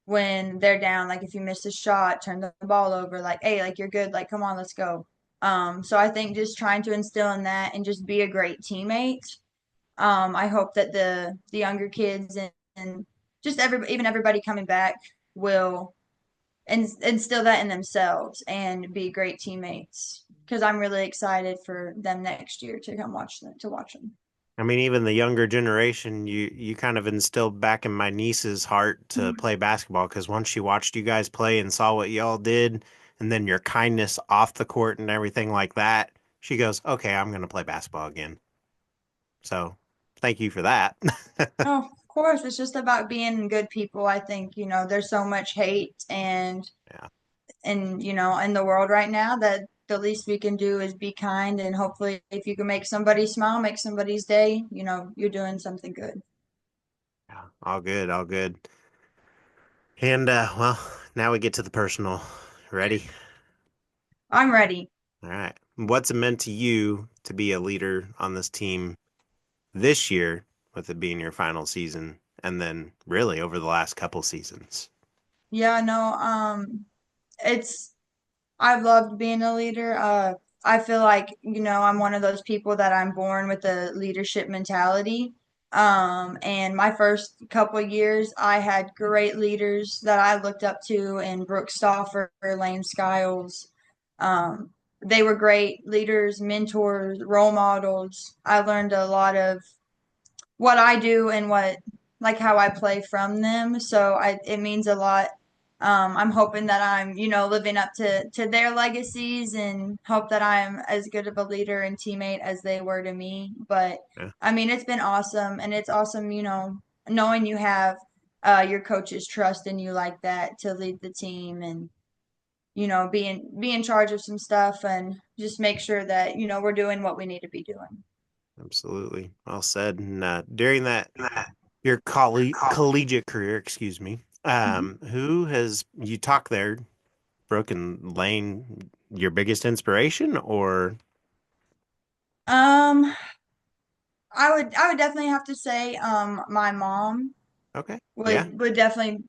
when they're down, like if you miss a shot, turn the ball over, like, hey, like you're good, like come on, let's go. So I think just trying to instill in that and just be a great teammate. I hope that the younger kids and just even everybody coming back will instill that in themselves and be great teammates. Because I'm really excited for them next year to come watch them. I mean, even the younger generation, you kind of instilled back in my niece's heart to play basketball because once she watched you guys play and saw what y'all did, and then your kindness off the court and everything like that, she goes, "Okay, I'm going to play basketball again." So, thank you for that. Oh, of course, it's just about being good people. I think, there's so much hate Yeah. and in the world right now that the least we can do is be kind, and hopefully if you can make somebody smile, make somebody's day, you're doing something good. Yeah, all good, all good. And well, now we get to the personal. Ready? I'm ready. All right. What's it meant to you to be a leader on this team this year, with it being your final season, and then really over the last couple seasons? Yeah, no, it's I've loved being a leader. I feel like, I'm one of those people that I'm born with a leadership mentality. And my first couple of years, I had great leaders that I looked up to, and Brooke Stauffer, Lane Skiles. Um, they were great leaders, mentors, role models. I learned a lot of what I do and like how I play from them. So it means a lot. I'm hoping that I'm, living up to their legacies, and hope that I'm as good of a leader and teammate as they were to me. But Yeah. I mean, it's been awesome, and it's awesome, knowing you have your coaches trust in you like that to lead the team and be in charge of some stuff and just make sure that we're doing what we need to be doing. Absolutely. Well said. And during that your collegiate career, excuse me, Mhm. who has you talk there, Brooke and Lane, your biggest inspiration or Um, I would definitely have to say my mom okay. Yeah. would definitely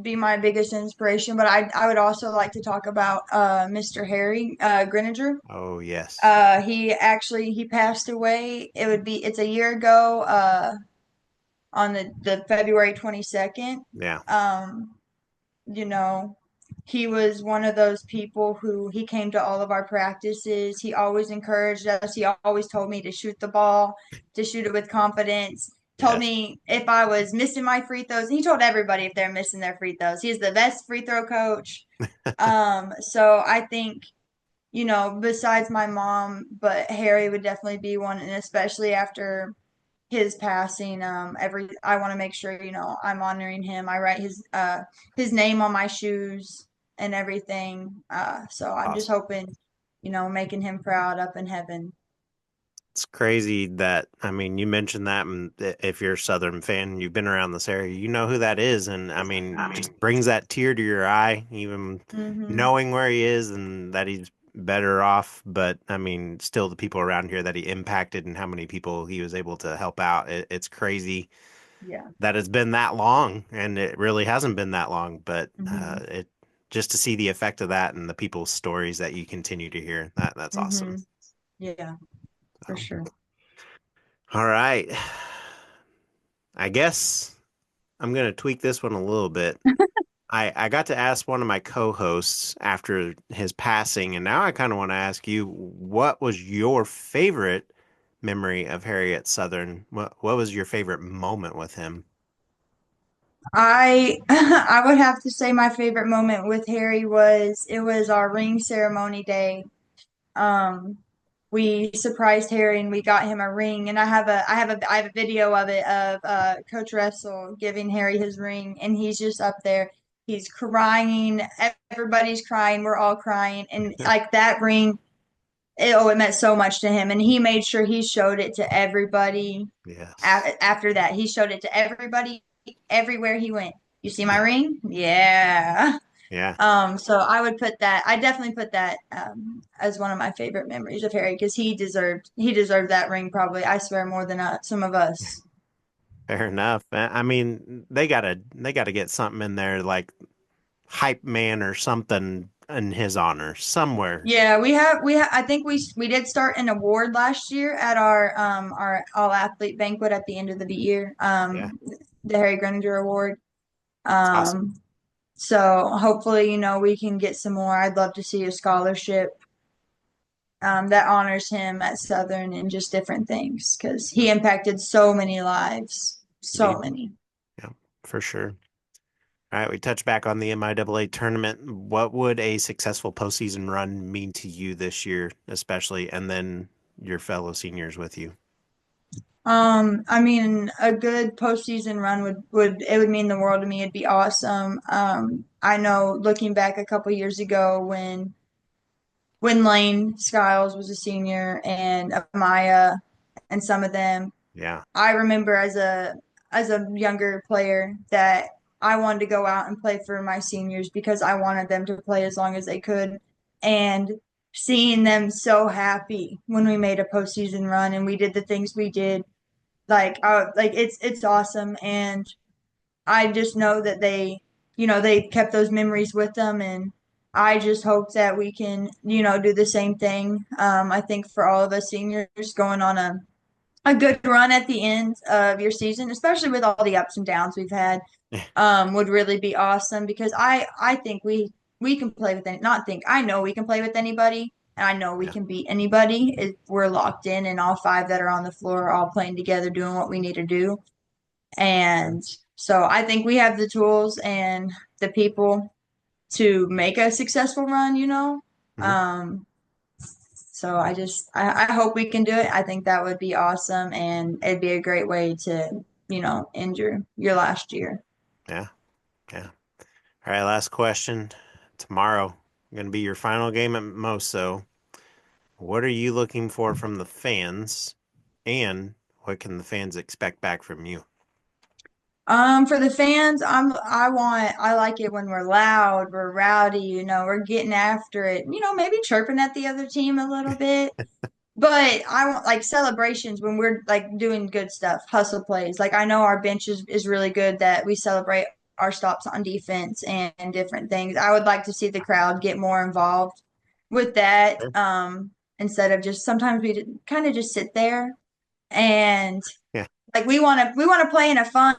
be my biggest inspiration, but I would also like to talk about Mr. Harry Greninger. Oh yes. He passed away. It's a year ago on the February 22nd. Yeah. Um, you know, he was one of those people who he came to all of our practices. He always encouraged us. He always told me to shoot the ball, to shoot it with confidence. Told Yes. me if I was missing my free throws. He told everybody if they're missing their free throws. He's the best free throw coach. So I think, besides my mom, but Harry would definitely be one, and especially after his passing, I want to make sure, I'm honoring him. I write his name on my shoes and everything. So I'm just Awesome. hoping, making him proud up in heaven. It's crazy that, I mean, you mentioned that, and if you're a Southern fan, you've been around this area, you know who that is. And I mean, just brings that tear to your eye, even Mm-hmm. knowing where he is and that he's better off. But I mean, still the people around here that he impacted and how many people he was able to help out. It's crazy Yeah. that it's been that long, and it really hasn't been that long. But Mm-hmm. it just to see the effect of that and the people's stories that you continue to hear, that's Mm-hmm. awesome. Yeah, for So, sure. all right. I guess I'm going to tweak this one a little bit. I got to ask one of my co-hosts after his passing, and now I kind of want to ask you, what was your favorite memory of Harriet Southern? What was your favorite moment with him? I I would have to say my favorite moment with Harry was our ring ceremony day. Um, we surprised Harry and we got him a ring, and I have a video of it of Coach Russell giving Harry his ring, and he's just up there. He's crying. Everybody's crying. We're all crying, and like that ring, it meant so much to him, and he made sure he showed it to everybody. Yes. After that, he showed it to everybody everywhere he went. You see my ring? Yeah. Yeah, So I definitely put that as one of my favorite memories of Harry because he deserved that ring probably, I swear, more than some of us. fair enough. I mean, they gotta get something in there like hype man or something in his honor somewhere. Yeah, I think we did start an award last year at our all athlete banquet at the end of the year. Yeah, The Harry Greninger Award. it's awesome. Um, so hopefully, we can get some more. I'd love to see a scholarship that honors him at Southern and just different things because Yeah, he impacted so many lives, me so too. many. Yeah, for sure. All right, we touched back on the MIAA tournament. What would a successful postseason run mean to you this year, especially, and then your fellow seniors with you? I mean, a good postseason run would mean the world to me. It'd be awesome. I know looking back a couple years ago when Lane Skiles was a senior and Amaya and some of them, Yeah, I remember as a younger player that I wanted to go out and play for my seniors because I wanted them to play as long as they could. And seeing them so happy when we made a postseason run and we did the things we did, it's awesome. And I just know that they kept those memories with them, and I just hope that we can, do the same thing. I think for all of us seniors going on a good run at the end of your season, especially with all the ups and downs we've had, would really be awesome because I think we can play with any not think I know we can play with anybody and I know we yeah, can beat anybody if we're locked in and all five that are on the floor are all playing together doing what we need to do. And so I think we have the tools and the people to make a successful run. mhm. Um, so I hope we can do it. I think that would be awesome and it'd be a great way to, end your last year. Yeah. Yeah. All right, last question. Tomorrow, going to be your final game at Moso. What are you looking for from the fans, and what can the fans expect back from you? For the fans, I like it when we're loud, we're rowdy, we're getting after it, maybe chirping at the other team a little bit. But I want like celebrations when we're like doing good stuff, hustle plays. Like I know our bench is really good that we celebrate our stops on defense and different things. I would like to see the crowd get more involved with that. Sure. Instead of just sometimes we kind of just sit there and Yeah. like we want to play in a fun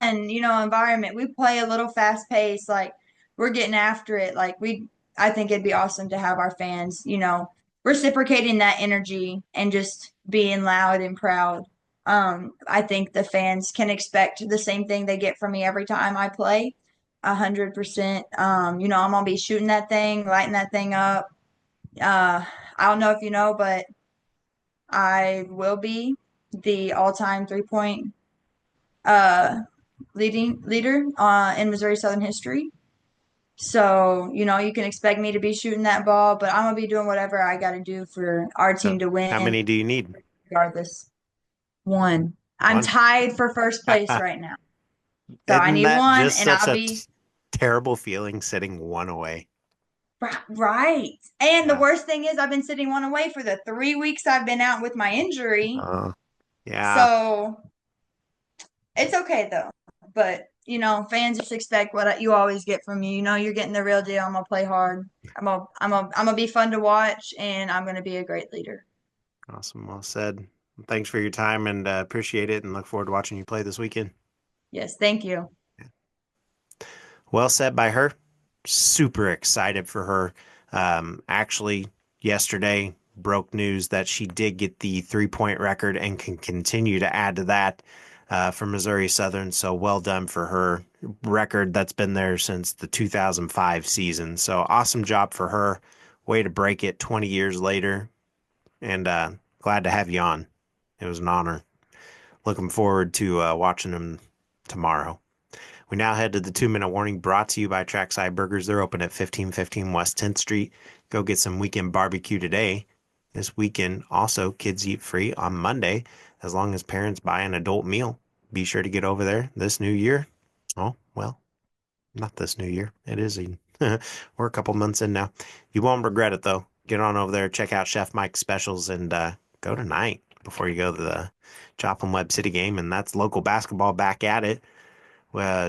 environment. We play a little fast pace, like we're getting after it. I think it'd be awesome to have our fans, reciprocating that energy and just being loud and proud. I think the fans can expect the same thing they get from me every time I play. 100%. I'm gonna be shooting that thing, lighting that thing up. I don't know if you know, but I will be the all-time three-point uh leader in Missouri Southern history. So, you can expect me to be shooting that ball, but I'm gonna be doing whatever I got to do for our So, team to how win many do you need? regardless. One. I'm One. tied for first place right now. So I Isn't need that one just and such I'll a be terrible feeling sitting one away? right. And the Yeah. worst thing is I've been sitting one away for the 3 weeks I've been out with my injury. Uh, yeah. So it's okay though. But fans just expect what you always get from me. You're getting the real deal. I'm gonna play hard. I'm gonna be fun to watch, and I'm gonna be a great leader. Awesome. Well said. Thanks for your time and appreciate it and look forward to watching you play this weekend. Yes, thank you. Well said by her. Super excited for her. Actually, yesterday broke news that she did get the 3-point record and can continue to add to that for Missouri Southern. So well done for her record that's been there since the 2005 season. So awesome job for her. Way to break it 20 years later. And glad to have you on. It was an honor. Looking forward to watching them tomorrow. We now head to the 2-minute warning brought to you by Trackside Burgers. They're open at 1515 West 10th Street. Go get some weekend barbecue today. This weekend, also, kids eat free on Monday as long as parents buy an adult meal. Be sure to get over there this new year. Oh, well, not this new year. It is we're a couple months in now. You won't regret it though. Get on over there, check out Chef Mike's specials, and go tonight before you go to the Joplin Webb City game. And that's local basketball back at it.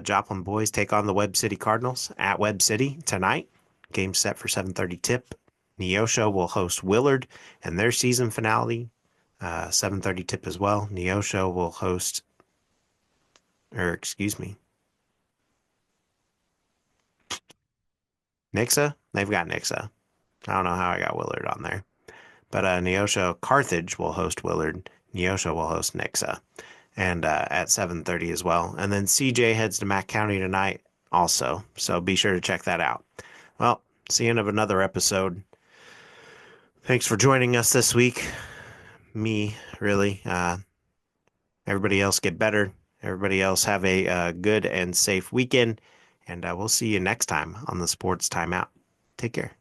Joplin boys take on the Webb City Cardinals at Webb City tonight. Game set for 7:30 tip. Neosho will host Willard and their season finale. 7:30 tip as well. Neosho will host, or excuse me, Nixa. They've got Nixa. I don't know how I got Willard on there. But Neosho Carthage will host Willard. Neosho will host Nixa. And at 7:30 as well. And then CJ heads to Mack County tonight also. So be sure to check that out. Well, it's the end of another episode. Thanks for joining us this week. Me, really. Everybody else get better. Everybody else have a good and safe weekend. And we'll see you next time on the Sports Timeout. Take care.